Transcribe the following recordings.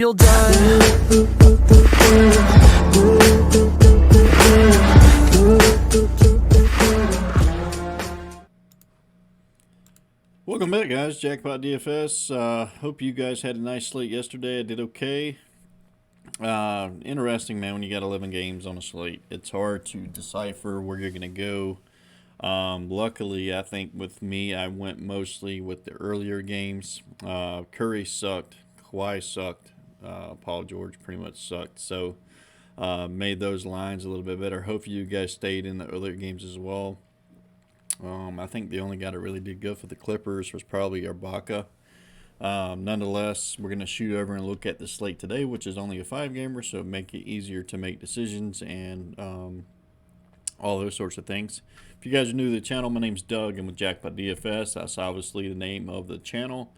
You're done. Welcome back, guys. Jackpot DFS. Hope you guys had a nice slate yesterday. I did okay. Interesting, man, when you got 11 games on a slate. It's hard to decipher where you're going to go. Luckily, I think with me, I went mostly with the earlier games. Curry sucked. Kawhi sucked. Paul George pretty much sucked. So, made those lines a little bit better. Hopefully, you guys stayed in the earlier games as well. I think the only guy that really did good for the Clippers was probably Ibaka. Nonetheless, we're going to shoot over and look at the slate today, which is only a 5-gamer, so make it easier to make decisions and all those sorts of things. If you guys are new to the channel, my name's Doug. I'm with Jackpot DFS. That's obviously the name of the channel.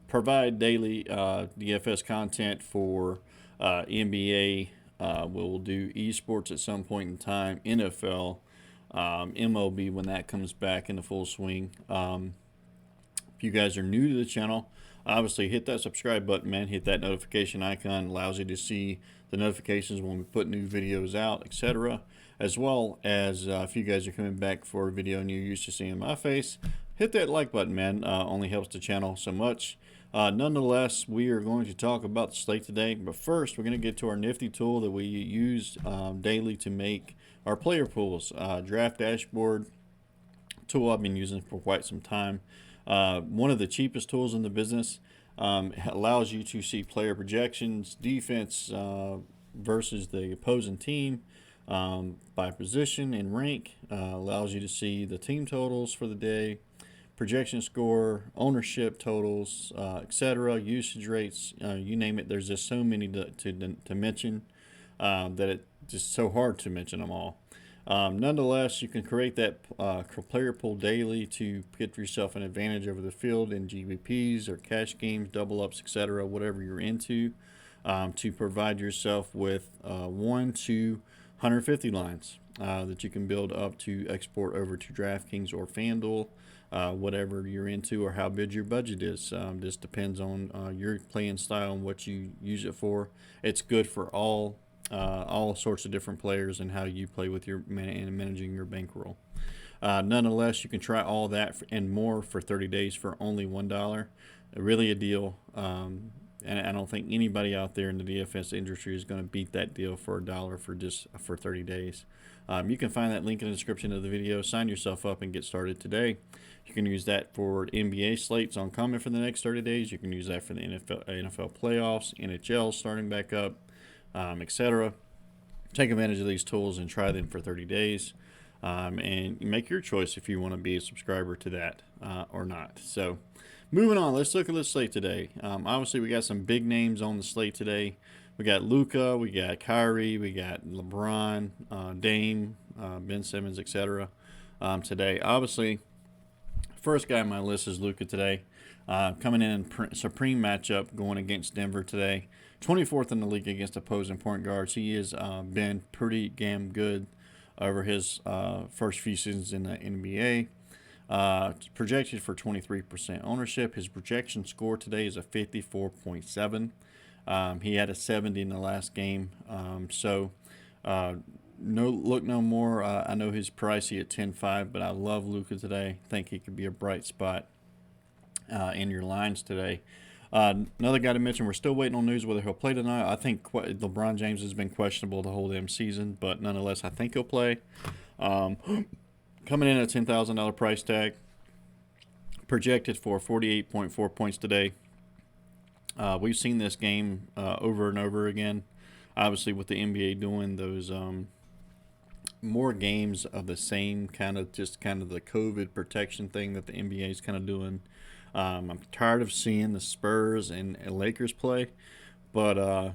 Provide daily DFS content for NBA. We'll do esports at some point in time, NFL, MLB when that comes back into full swing. If you guys are new to the channel, obviously hit that subscribe button, man. Hit that notification icon. Allows you to see the notifications when we put new videos out, etc. As well as if you guys are coming back for a video and you're used to seeing my face, hit that like button, man. Only helps the channel so much. Nonetheless, we are going to talk about the slate today. But first, we're going to get to our nifty tool that we use daily to make our player pools. Draft dashboard tool I've been using for quite some time. One of the cheapest tools in the business. Allows you to see player projections, defense versus the opposing team by position and rank. Allows you to see the team totals for the day, projection score, ownership totals, etc., usage rates, you name it. There's just so many to mention that it's just so hard to mention them all. Nonetheless, you can create that player pool daily to get yourself an advantage over the field in GBPs or cash games, double ups, etc., whatever you're into, to provide yourself with 1 to 150 lines that you can build up to export over to Draftkings or FanDuel, whatever you're into or how big your budget is. This depends on your playing style and what you use it for. It's good for all sorts of different players and how you play with your and managing your bankroll. Nonetheless, you can try all that and more for 30 days for only $1. Really a deal. And I don't think anybody out there in the DFS industry is going to beat that deal for $1 for 30 days. You can find that link in the description of the video. Sign yourself up and get started today. You can use that for NBA slates on comment for the next 30 days. You can use that for the NFL playoffs, NHL starting back up, etc. Take advantage of these tools and try them for 30 days. And make your choice if you want to be a subscriber to that or not. So, moving on, let's look at the slate today. Obviously, we got some big names on the slate today. We got Luka, we got Kyrie, we got LeBron, Dame, Ben Simmons, etc. Today. Obviously, first guy on my list is Luka today. Coming in supreme matchup going against Denver today. 24th in the league against opposing point guards. He has been pretty damn good over his first few seasons in the NBA. Projected for 23% ownership. His projection score today is a 54.7. He had a 70 in the last game. No more. I know he's pricey at 10.5, but I love Luka today. Think he could be a bright spot in your lines today. Another guy to mention, we're still waiting on news whether he'll play tonight. I think LeBron James has been questionable the whole damn season, but nonetheless, I think he'll play. Coming in at a $10,000 price tag, projected for 48.4 points today. We've seen this game over and over again. Obviously, with the NBA doing those more games of the same kind of the COVID protection thing that the NBA is kind of doing. I'm tired of seeing the Spurs and Lakers play, but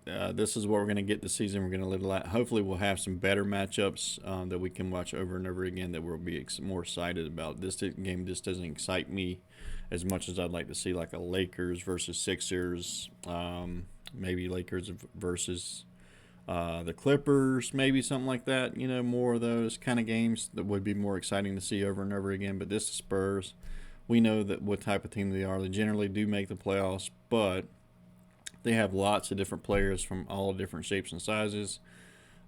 this is what we're going to get this season. We're going to live. Hopefully, we'll have some better matchups that we can watch over and over again that we'll be more excited about. This game just doesn't excite me as much as I'd like to see, like a Lakers versus Sixers, maybe Lakers versus the Clippers, maybe something like that. You know, more of those kind of games that would be more exciting to see over and over again. But this is Spurs. We know that what type of team they are. They generally do make the playoffs, but They have lots of different players from all different shapes and sizes.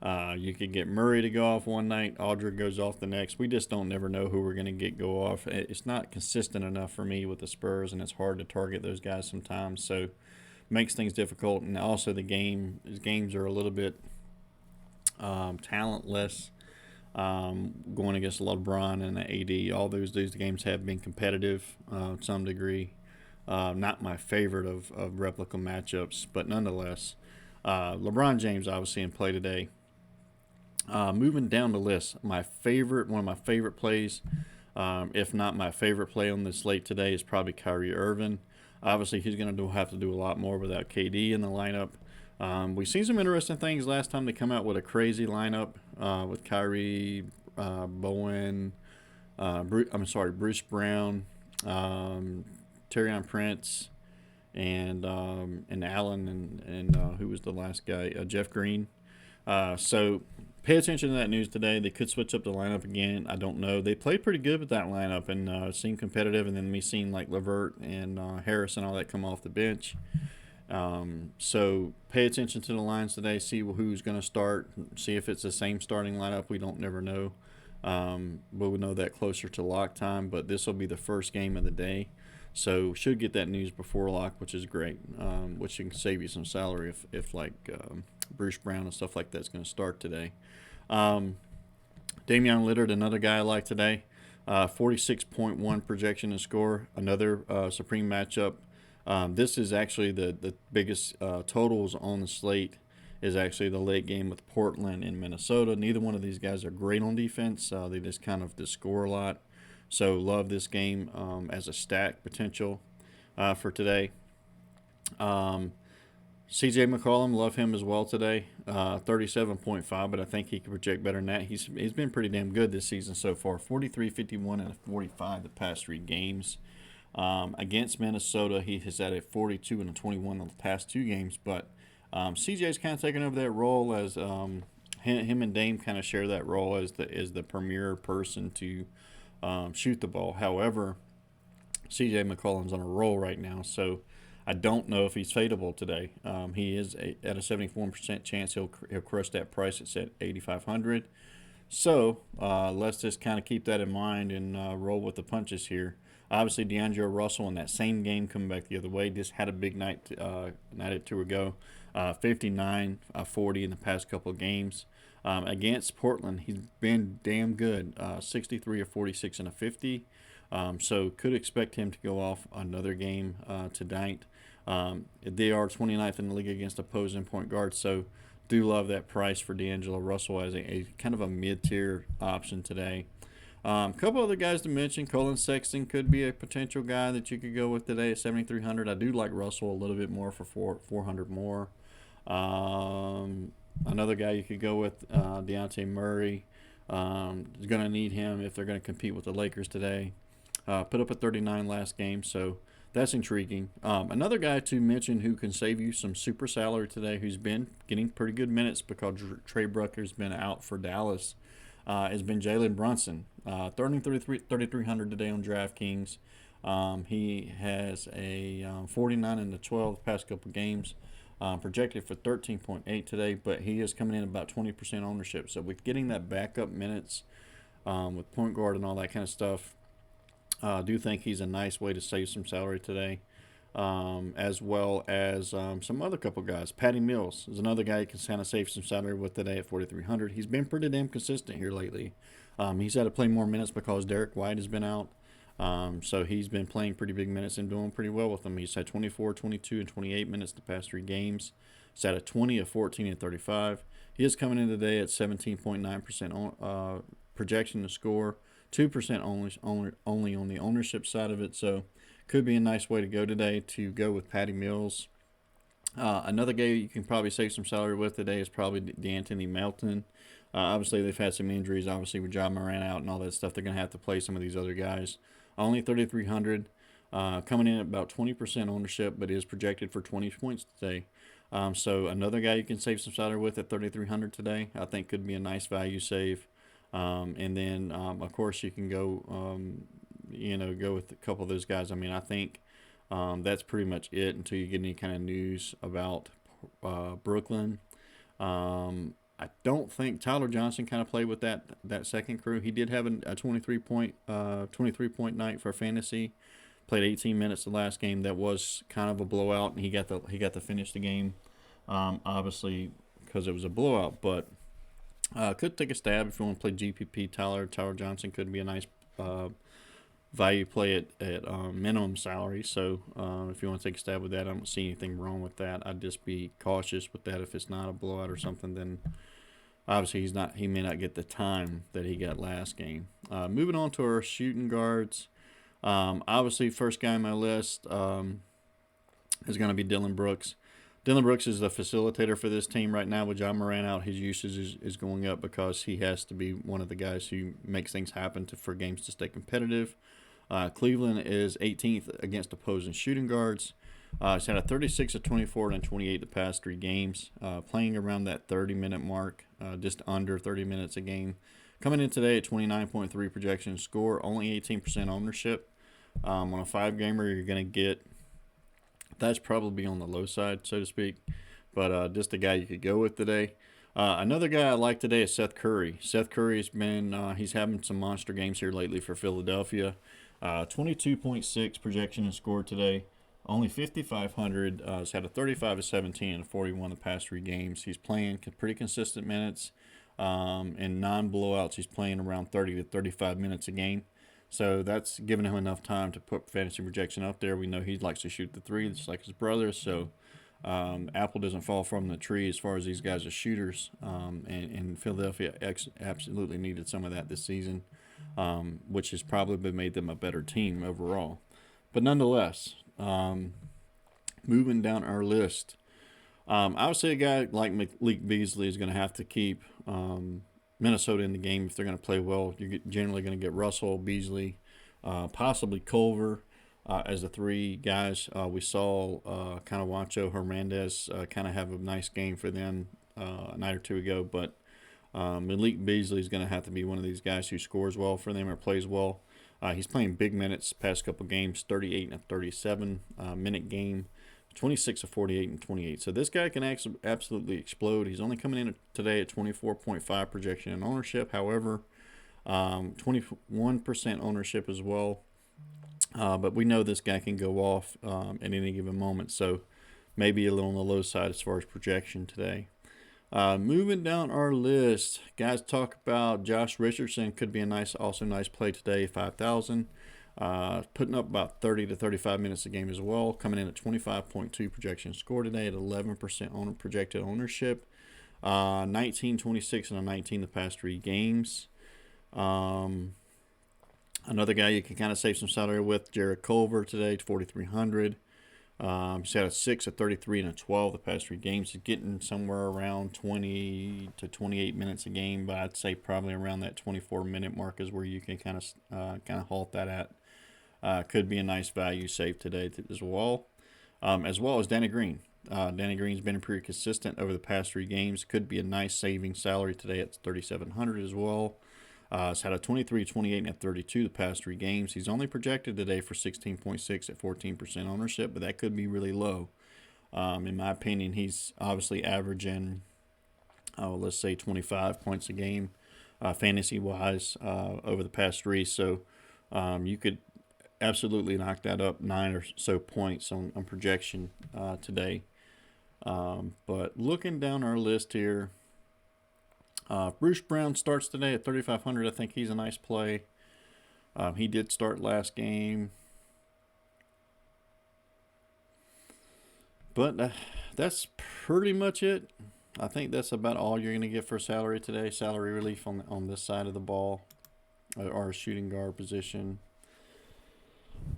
You could get Murray to go off one night, Aldridge goes off the next. We just don't never know who we're going to get go off. It's not consistent enough for me with the Spurs, and it's hard to target those guys sometimes. So makes things difficult, and also games are a little bit talentless. Going against LeBron and the AD, all those games have been competitive to some degree. Not my favorite of replica matchups, but nonetheless, LeBron James obviously in play today. Moving down the list, one of my favorite plays, if not my favorite play on the slate today, is probably Kyrie Irving. Obviously, he's going to have to do a lot more without KD in the lineup. We've seen some interesting things last time they come out with a crazy lineup with Kyrie, Bowen, Bruce Brown, Taurean Prince, and Allen, and who was the last guy? Jeff Green. So pay attention to that news today. They could switch up the lineup again. I don't know. They played pretty good with that lineup and seemed competitive. And then we seen like Levert and Harris and all that come off the bench. So pay attention to the lines today. See who's going to start. See if it's the same starting lineup. We don't never know. We'll know that closer to lock time. But this will be the first game of the day. So should get that news before lock, which is great, which can save you some salary if Bruce Brown and stuff like that's going to start today. Damian Lillard, another guy I like today, 46.1 projection and score, another supreme matchup. This is actually the biggest totals on the slate is actually the late game with Portland and Minnesota. Neither one of these guys are great on defense. They just kind of score a lot. So love this game as a stack potential for today. CJ McCollum, love him as well today. 37.5, but I think he can project better than that. He's been pretty damn good this season so far. 43, 51, and a 45 the past 3 games. Against Minnesota, he has had a 42 and a 21 in the past 2 games. But CJ's kind of taken over that role as him and Dame kind of share that role as the premier person to shoot the ball. However, CJ McCollum's on a roll right now, so I don't know if he's fadeable today. He is at a 74% chance he'll crush that price. It's at 8,500. So let's just kind of keep that in mind and roll with the punches here. Obviously, D'Angelo Russell in that same game coming back the other way just had a big night or 2 ago. 59, 40 in the past couple of games. Against Portland, he's been damn good. 63 or 46 and a 50. So could expect him to go off another game tonight. They are 29th in the league against opposing point guards. So do love that price for D'Angelo Russell as a kind of a mid-tier option today. A couple other guys to mention. Colin Sexton could be a potential guy that you could go with today at 7,300. I do like Russell a little bit more for 400 more. Another guy you could go with, Dejounte Murray. Is going to need him if they're going to compete with the Lakers today. Put up a 39 last game, so that's intriguing. Another guy to mention who can save you some super salary today, who's been getting pretty good minutes because Trey Brucker's been out for Dallas, has been Jaylen Brunson. 3,300 today on DraftKings. He has a 49 in the 12 past couple games. Projected for 13.8 today, but he is coming in about 20% ownership. So with getting that backup minutes with point guard and all that kind of stuff, I do think he's a nice way to save some salary today, as well as some other couple guys. Patty Mills is another guy you can kind of save some salary with today at 4,300. He's been pretty damn consistent here lately. He's had to play more minutes because Derek White has been out. So he's been playing pretty big minutes and doing pretty well with them. He's had 24, 22, and 28 minutes the past 3 games. He's had a 20, a 14, and 35. He is coming in today at 17.9% projection to score, 2% only on the ownership side of it. So could be a nice way to go today to go with Patty Mills. Another guy you can probably save some salary with today is probably D'Anthony Melton. Obviously, they've had some injuries. Obviously, with John Moran out and all that stuff, they're going to have to play some of these other guys. Only 3,300, coming in at about 20% ownership, but is projected for 20 points today. So another guy you can save some salary with at 3,300 today, I think could be a nice value save. And then, of course, you can go, go with a couple of those guys. I mean, I think That's pretty much it until you get any kind of news about Brooklyn. I don't think Tyler Johnson kind of played with that second crew. He did have a 23 point night for fantasy. Played 18 minutes the last game. That was kind of a blowout, and he got to finish the game. Obviously, because it was a blowout, but could take a stab if you want to play GPP. Tyler Johnson could be a nice value play at minimum salary. So if you want to take a stab with that, I don't see anything wrong with that. I'd just be cautious with that. If it's not a blowout or something, then obviously he may not get the time that he got last game. Moving on to our shooting guards. Obviously, first guy on my list is going to be Dillon Brooks. Dillon Brooks is the facilitator for this team right now. With John Moran out, his usage is going up because he has to be one of the guys who makes things happen for games to stay competitive. Cleveland is 18th against opposing shooting guards. He's had a 36 of 24 and 28 the past 3 games, playing around that 30-minute mark, just under 30 minutes a game. Coming in today at 29.3 projection score, only 18% ownership. On a 5-gamer, you're going to get, that's probably on the low side, so to speak, but just a guy you could go with today. Another guy I like today is Seth Curry. Seth Curry's been, he's having some monster games here lately for Philadelphia. 22.6 projection and score today. Only 5,500. He's had a 35 of 17 and 41 the past 3 games. He's playing pretty consistent minutes. In non-blowouts, he's playing around 30 to 35 minutes a game. So that's giving him enough time to put fantasy projection up there. We know he likes to shoot the 3, just like his brother. So apple doesn't fall from the tree as far as these guys are shooters. And Philadelphia absolutely needed some of that this season, which has probably made them a better team overall. But nonetheless, moving down our list, I would say a guy like Malik Beasley is going to have to keep Minnesota in the game if they're going to play well. You're generally going to get Russell, Beasley, possibly Culver as the 3 guys. We saw kind of Juancho Hernandez kind of have a nice game for them a night or 2 ago, but Malik Beasley is going to have to be one of these guys who scores well for them or plays well. He's playing big minutes past couple games, 38 and a 37 minute game, 26 of 48 and 28. So this guy can absolutely explode. He's only coming in today at 24.5 projection and ownership. However, 21% ownership as well. But we know this guy can go off at any given moment. So maybe a little on the low side as far as projection today. Moving down our list, guys, talk about Josh Richardson. Could be also nice play today, 5,000. Putting up about 30 to 35 minutes a game as well. Coming in at 25.2 projection score today at 11% projected ownership. 19, 26, and a 19 the past 3 games. Another guy you can kind of save some salary with, Jared Culver today, 4,300. He's had a 6, a 33, and a 12 the past 3 games. He's getting somewhere around 20 to 28 minutes a game, but I'd say probably around that 24-minute mark is where you can kind of halt that at. Could be a nice value save today as well as Danny Green. Danny Green's been pretty consistent over the past 3 games. Could be a nice saving salary today at 3,700 as well. He's had a 23, 28, and a 32 the past 3 games. He's only projected today for 16.6 at 14% ownership, but that could be really low. In my opinion, he's obviously averaging, let's say 25 points a game, fantasy-wise, over the past 3. So you could absolutely knock that up 9 or so points on projection today. But looking down our list here, Bruce Brown starts today at 3,500. I think he's a nice play. He did start last game. But that's pretty much it. I think that's about all you're going to get for salary today. Salary relief on this side of the ball, or shooting guard position.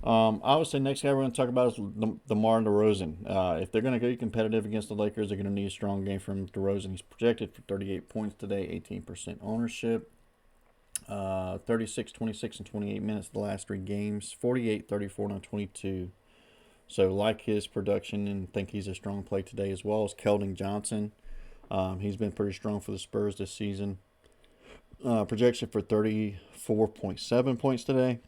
Obviously, next guy we're going to talk about is DeMar DeRozan. If they're going to go competitive against the Lakers, they're going to need a strong game from DeRozan. He's projected for 38 points today, 18% ownership. 36, 26, and 28 minutes the last 3 games. 48, 34, and 22. So like his production and think he's a strong play today, as well as Keldon Johnson. He's been pretty strong for the Spurs this season. Projection for 34.7 points today.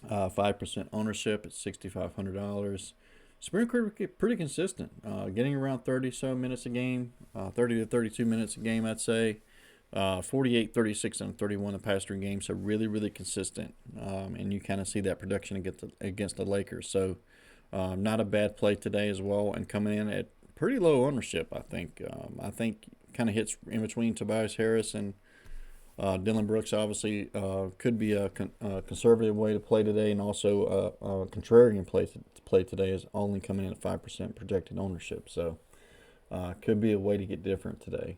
5% ownership at $6,500. It's been pretty consistent, getting around 30 so minutes a game, 30 to 32 minutes a game, I'd say. 48, 36, and 31 the past 3 games, so really, really consistent. And you kind of see that production against the Lakers. So not a bad play today as well, and coming in at pretty low ownership, I think. I think kind of hits in between Tobias Harris and Dillon Brooks. Obviously could be a conservative way to play today, and also a contrarian play today is only coming in at 5% projected ownership. So could be a way to get different today.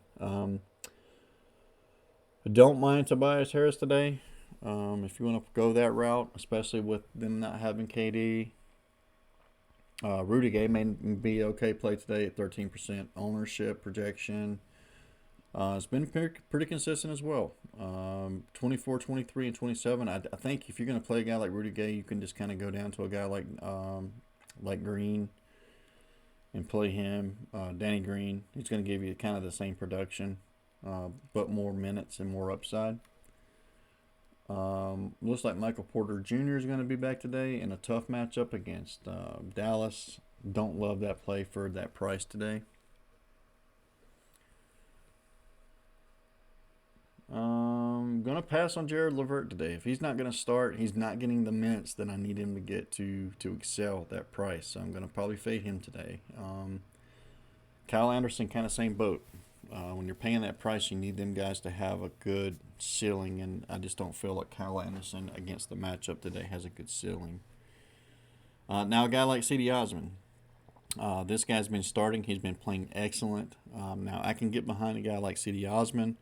Don't mind Tobias Harris today. If you want to go that route, especially with them not having KD. Rudy Gay may be okay play today at 13% ownership projection. It's been pretty consistent as well. 24, 23, and 27. I think if you're going to play a guy like Rudy Gay, you can just kind of go down to a guy like Green and play him. Danny Green. He's going to give you kind of the same production. But more minutes and more upside. Looks like Michael Porter Jr. is going to be back today in a tough matchup against Dallas. Don't love that play for that price today. Going to pass on Jared LeVert today. If he's not going to start, he's not getting the minutes that I need him to get to excel at that price. So I'm going to probably fade him today. Kyle Anderson, kind of same boat. When you're paying that price, you need them guys to have a good ceiling, and I just don't feel like Kyle Anderson against the matchup today has a good ceiling. Now a guy like C.D. Osman. This guy's been starting. He's been playing excellent. Now I can get behind a guy like C.D. Osman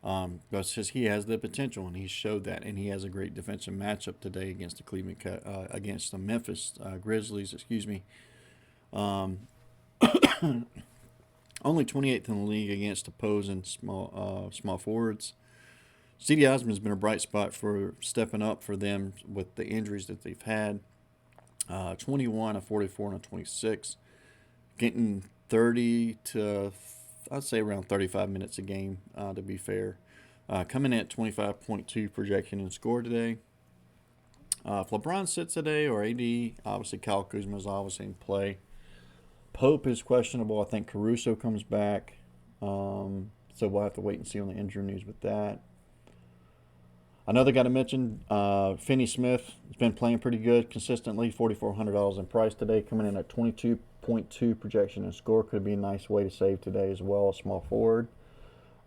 because he has the potential, and he showed that, and he has a great defensive matchup today against the against the Memphis Grizzlies. Only 28th in the league against opposing small forwards. C.D. Osman's been a bright spot for stepping up for them with the injuries that they've had. 21, a 44, and a 26. Getting 30 to, I'd say, around 35 minutes a game, to be fair. Coming in at 25.2 projection and score today. If LeBron sits today or AD, obviously Kyle Kuzma is obviously in play. Pope is questionable. I think Caruso comes back. So we'll have to wait and see on the injury news with that. Another guy to mention, Finney Smith, has been playing pretty good consistently. $4,400 in price today, coming in at 22.2 projection and score. Could be a nice way to save today as well, a small forward.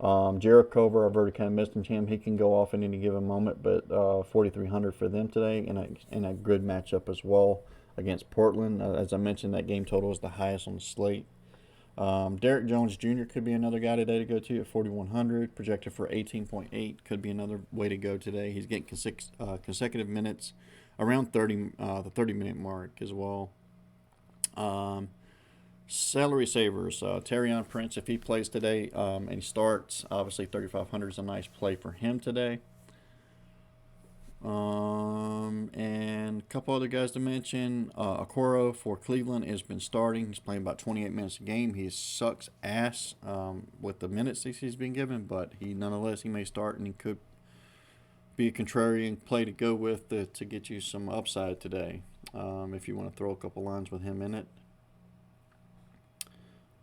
Jarrett Culver, I've already kind of mentioned him. He can go off at any given moment, but $4,300 for them today, and a good matchup as well against Portland. As I mentioned, that game total is the highest on the slate. Derrick Jones Jr. could be another guy today to go to at 4,100, projected for 18.8. Could be another way to go today. He's getting consecutive minutes around the 30-minute mark as well. Salary savers, Taurean Prince, if he plays today and he starts, obviously 3,500 is a nice play for him today. And a couple other guys to mention. Okoro for Cleveland has been starting. He's playing about 28 minutes a game. He sucks ass with the minutes he's been given, but nonetheless he may start, and he could be a contrarian play to go with to get you some upside today if you want to throw a couple lines with him in it.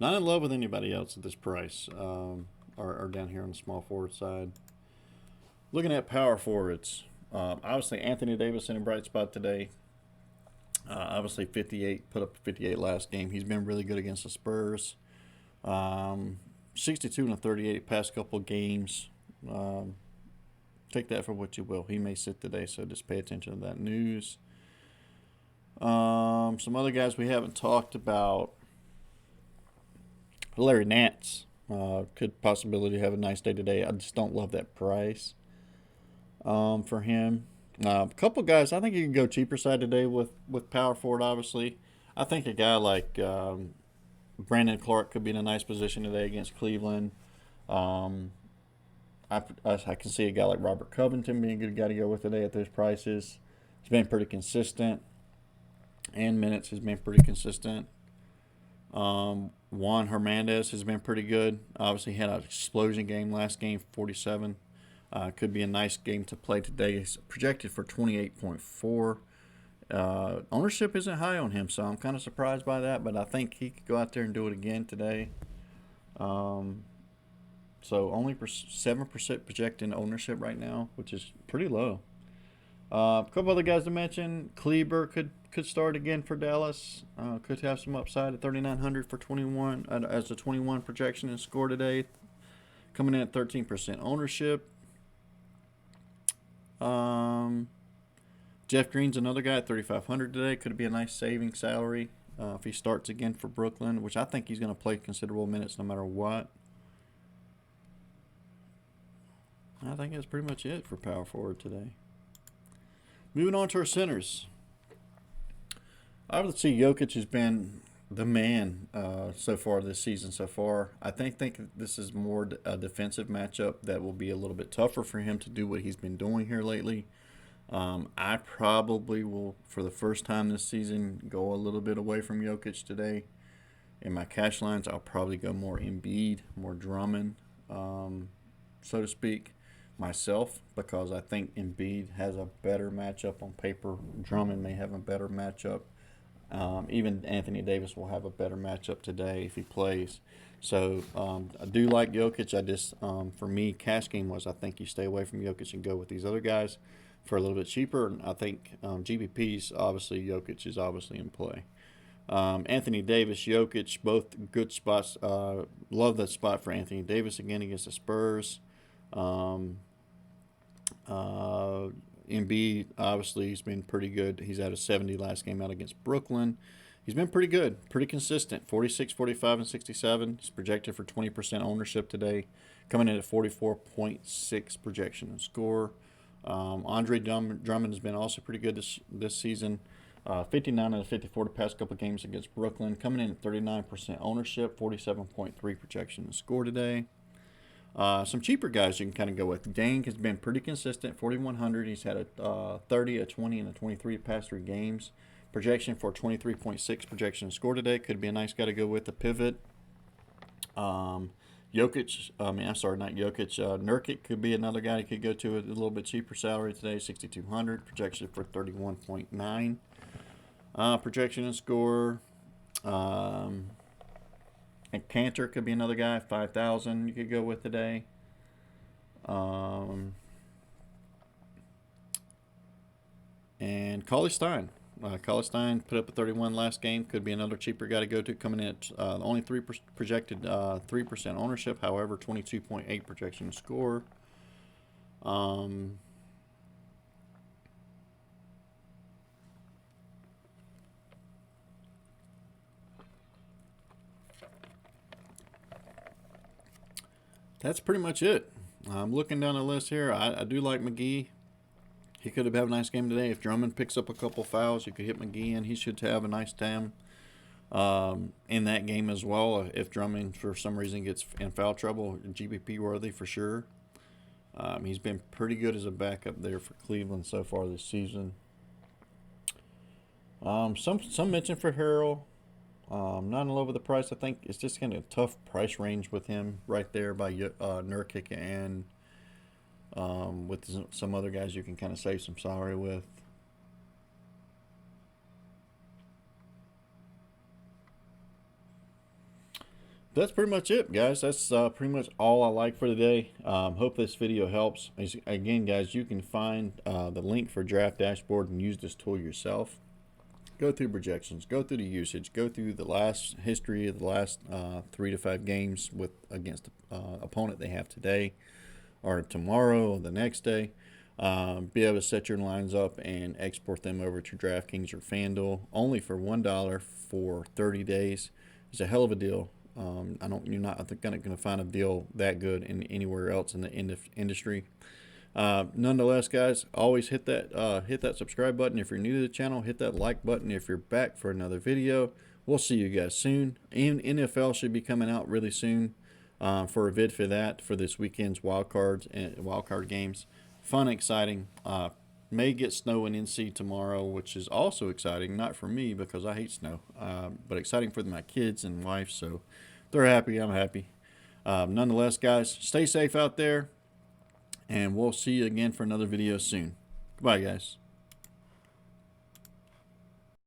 Not in love with anybody else at this price or down here on the small forward side. Looking at power forwards. Obviously, Anthony Davis in a bright spot today. Obviously, 58, put up 58 last game. He's been really good against the Spurs. 62 and a 38 past couple games. Take that for what you will. He may sit today, so just pay attention to that news. Some other guys we haven't talked about. Larry Nance could possibly have a nice day today. I just don't love that price. For him. A couple guys, I think you can go cheaper side today with power forward, obviously. I think a guy like Brandon Clark could be in a nice position today against Cleveland. I can see a guy like Robert Covington being a good guy to go with today at those prices. He's been pretty consistent. And minutes has been pretty consistent. Juan Hernandez has been pretty good. Obviously had an explosion game last game, 47. Could be a nice game to play today. He's projected for 28.4. Ownership isn't high on him, so I'm kind of surprised by that, but I think he could go out there and do it again today. So only 7% projecting ownership right now, which is pretty low. A couple other guys to mention. Kleber could start again for Dallas. Could have some upside at 3,900 for 21 as a 21 projection and score today. Coming in at 13% ownership. Jeff Green's another guy at 3,500 today. Could be a nice saving salary if he starts again for Brooklyn, which I think he's going to play considerable minutes no matter what. I think that's pretty much it for power forward today. Moving on to our centers. I would say Jokic has been the man so far this season so far. I think this is more a defensive matchup that will be a little bit tougher for him to do what he's been doing here lately. I probably will, for the first time this season, go a little bit away from Jokic today. In my cash lines, I'll probably go more Embiid, more Drummond, so to speak, myself, because I think Embiid has a better matchup on paper. Drummond may have a better matchup. Even Anthony Davis will have a better matchup today if he plays. So I do like Jokic. I just, for me, cash game was I think you stay away from Jokic and go with these other guys for a little bit cheaper. And I think GPP's obviously Jokic is obviously in play. Anthony Davis, Jokic, both good spots. Love that spot for Anthony Davis again against the Spurs. Embiid, obviously, he's been pretty good. He's had a 70 last game out against Brooklyn. He's been pretty good, pretty consistent. 46, 45, and 67. He's projected for 20% ownership today, coming in at 44.6 projection and score. Andre Drummond has been also pretty good this season. 59 out of 54 the past couple of games against Brooklyn, coming in at 39% ownership, 47.3 projection and score today. Some cheaper guys you can kind of go with. Dang has been pretty consistent, 4,100. He's had a 30, a 20, and a 23 past 3 games. Projection for 23.6 projection and score today. Could be a nice guy to go with the pivot. Not Jokic. Nurkic could be another guy you could go to at a little bit cheaper salary today, 6,200. Projection for 31.9. Projection and score. And Cantor could be another guy, 5,000 you could go with today. And Cauley Stein. Cauley Stein put up a 31 last game. Could be another cheaper guy to go to, coming in at only projected 3% ownership. However, 22.8 projection score. That's pretty much it. I'm looking down the list here. I do like McGee. He could have had a nice game today. If Drummond picks up a couple fouls, you could hit McGee in. He should have a nice time in that game as well. If Drummond, for some reason, gets in foul trouble, GBP worthy for sure. He's been pretty good as a backup there for Cleveland so far this season. Some mention for Harrell. Not in love with the price. I think it's just kind of a tough price range with him right there by Nurkic and with some other guys you can kind of save some salary with. That's pretty much it, guys. That's pretty much all I like for today. Hope this video helps. Again, guys, you can find the link for Draft Dashboard and use this tool yourself. Go through projections, go through the usage, go through the last history of the last 3 to 5 games against the opponent they have today or tomorrow or the next day. Be able to set your lines up and export them over to Draftkings or FanDuel only for $1 for 30 days. It's a hell of a deal. You're not going to find a deal that good anywhere else in the industry. Nonetheless, guys, always hit that subscribe button if you're new to the channel. Hit that like button if you're back for another video. We'll see you guys soon. NFL should be coming out really soon for a vid for this weekend's wild card games. Fun, exciting. May get snow in NC tomorrow, which is also exciting. Not for me because I hate snow, but exciting for my kids and wife. So they're happy. I'm happy. Nonetheless, guys, stay safe out there. And we'll see you again for another video soon. Goodbye, guys.